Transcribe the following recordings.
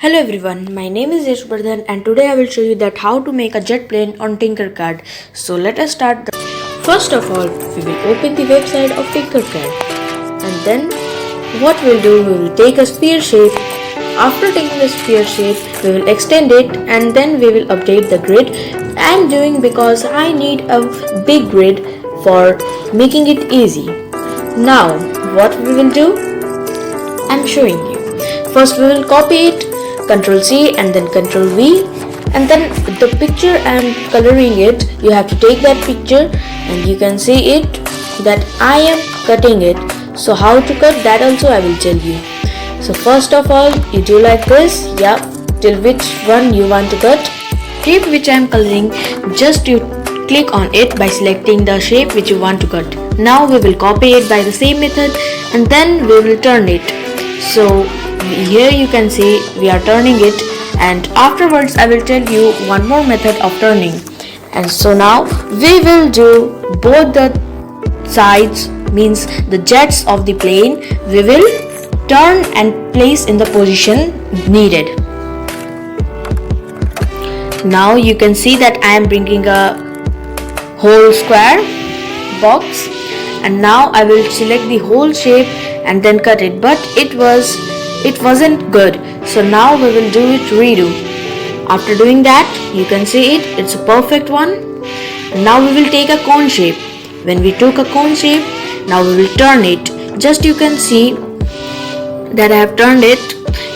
Hello everyone, my name is Yashvardhan and today I will show you that how to make a jet plane on Tinkercad. So let us start. First of all, we will open the website of Tinkercad and then what we'll do, we will take a sphere shape. After taking the sphere shape, we will extend it and then we will update the grid. I am doing because I need a big grid for making it easy. Now what we will do, I am showing you. First we will copy it, Ctrl C and then Ctrl V, and then the picture I am coloring it, you have to take that picture and you can see it that I am cutting it. So how to cut that also I will tell you. So first of all you do like this, till which one you want to cut. Shape which I am coloring, just you click on it by selecting the shape which you want to cut. Now we will copy it by the same method and then we will turn it. So here you can see we are turning it, and afterwards I will tell you one more method of turning. And so now we will do both the sides, means the jets of the plane we will turn and place in the position needed. Now you can see that I am bringing a whole square box, and now I will select the whole shape and then cut it, but it wasn't good, so now we will do it redo. After doing that you can see it's a perfect one. And now we will take a cone shape. When we took a cone shape, now we will turn it. Just you can see that I have turned it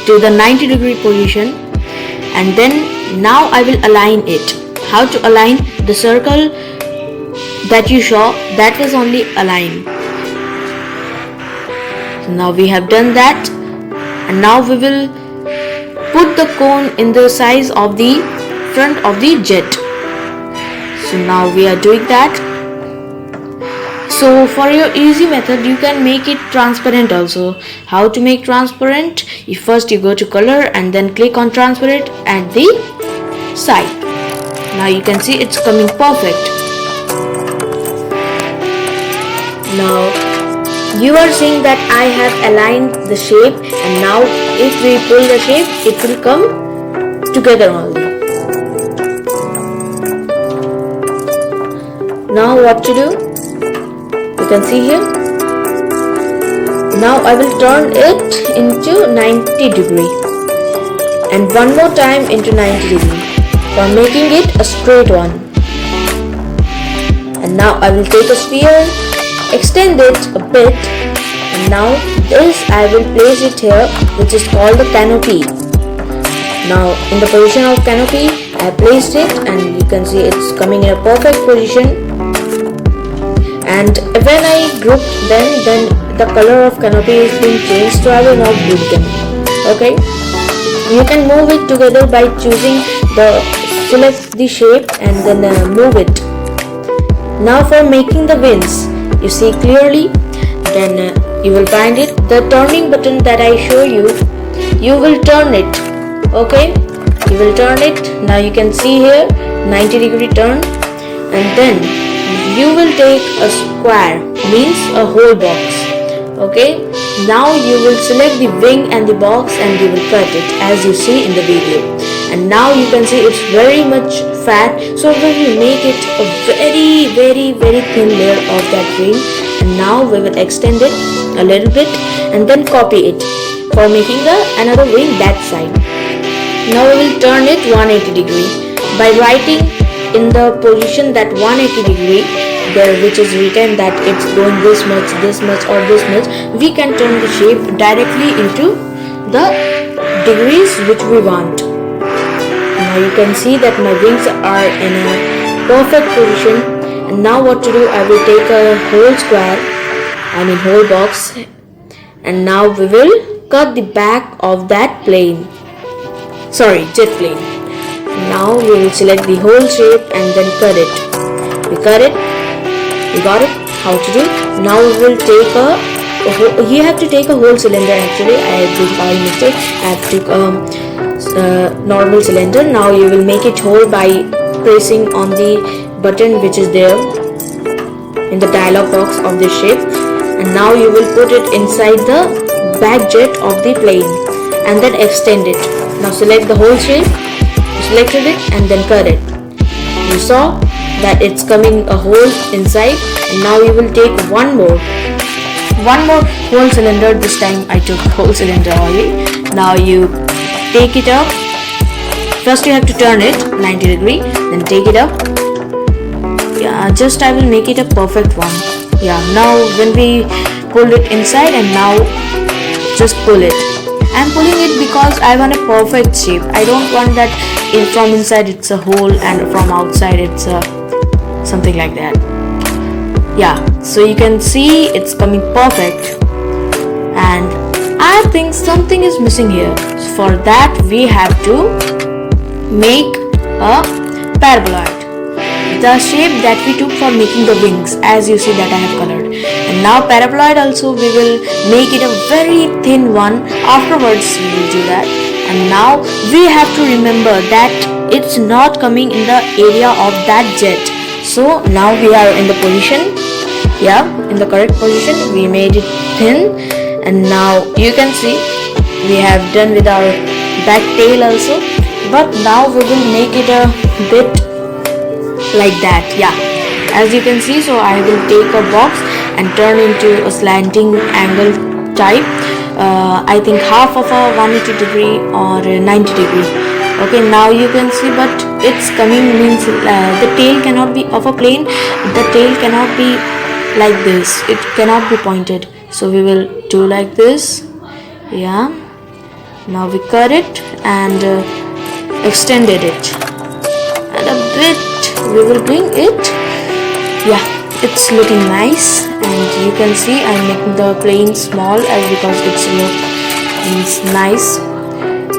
to the 90-degree position, and then now I will align it. How to align? The circle that you saw, that was only align. So now we have done that, and now we will put the cone in the size of the front of the jet. So now we are doing that. So for your easy method you can make it transparent also. How to make transparent? First you go to color and then click on transparent at the side. Now you can see it's coming perfect. Now you are seeing that I have aligned the shape, and now if we pull the shape it will come together only. Now what to do? You can see here. Now I will turn it into 90 degree and one more time into 90 degree for making it a straight one. And now I will take a sphere, extend it a bit, and now this I will place it here, which is called the canopy. Now in the position of canopy I placed it, and you can see it's coming in a perfect position. And when I group them, then the color of canopy is being changed, so I will not group them. Okay, you can move it together by choosing select the shape and then move it. Now for making the wings, you see clearly, then you will find it, the turning button that I show you, you will turn it. Okay, you will turn it. Now you can see here 90-degree turn, and then you will take a square, means a whole box. Okay, now you will select the wing and the box and you will cut it as you see in the video. And now you can see it's very much fat, so we will make it a very thin layer of that wing. And now we will extend it a little bit and then copy it for making another wing that side. Now we will turn it 180 degree by writing in the position that 180 degree there, which is written that it's going this much or this much. We can turn the shape directly into the degrees which we want. Now you can see that my wings are in a perfect position. And now what to do, I will take a whole square, whole box, and now we will cut the back of that plane, jet plane. Now we will select the whole shape and then cut it. We cut it, we got it. How to do? Now we will take you have to take a whole cylinder. Actually I did by mistake, I have took normal cylinder. Now you will make it whole by pressing on the button which is there in the dialog box of this shape, and now you will put it inside the back jet of the plane and then extend it. Now select the whole shape. You selected it and then cut it. You saw that it's coming a hole inside, and now you will take one more whole cylinder. This time I took whole cylinder only. Now you take it up. First you have to turn it 90 degree, then take it up. Yeah, just I will make it a perfect one. Yeah, now when we pull it inside, and now just pull it. I'm pulling it because I want a perfect shape. I don't want that from inside it's a hole and from outside it's something like that. Yeah, so you can see it's coming perfect, and I think something is missing here. So for that we have to make a paraboloid, the shape that we took for making the wings, as you see that I have colored. And now paraboloid also we will make it a very thin one. Afterwards we will do that. And now we have to remember that it's not coming in the area of that jet. So now we are in the position, yeah, in the correct position. We made it thin, and now you can see we have done with our back tail also. But now we will make it a bit like that. Yeah, as you can see, so I will take a box and turn into a slanting angle type. I think half of a 180 degree or 90 degree. Okay, now you can see, but it's coming means the tail cannot be of a plane. The tail cannot be like this. It cannot be pointed. So we will do like this. Yeah. Now we cut it and extended it, and a bit we will bring it. Yeah, it's looking nice, and you can see I'm making the plane small because it's nice.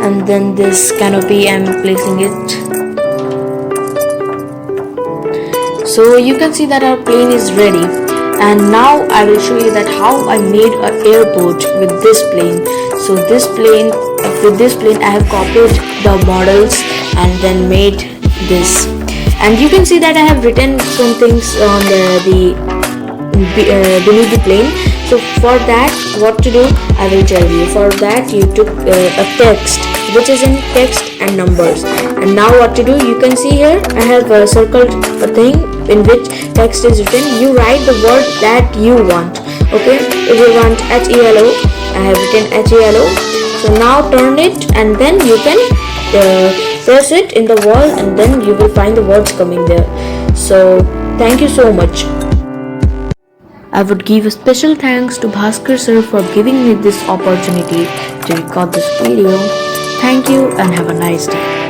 And then this canopy I'm placing it. So you can see that our plane is ready, and now I will show you that how I made an airport with this plane. So with this plane I have copied the models and then made this. And you can see that I have written some things on beneath the plane. So for that, what to do, I will tell you. For that, you took a text which is in text and numbers. And now what to do, you can see here I have circled a thing in which text is written. You write the word that you want. Okay, if you want HELO, I have written HELO. So now turn it, and then you can press it in the wall, and then you will find the words coming there. So thank you so much. I would give a special thanks to Bhaskar sir for giving me this opportunity to record this video. Thank you and have a nice day.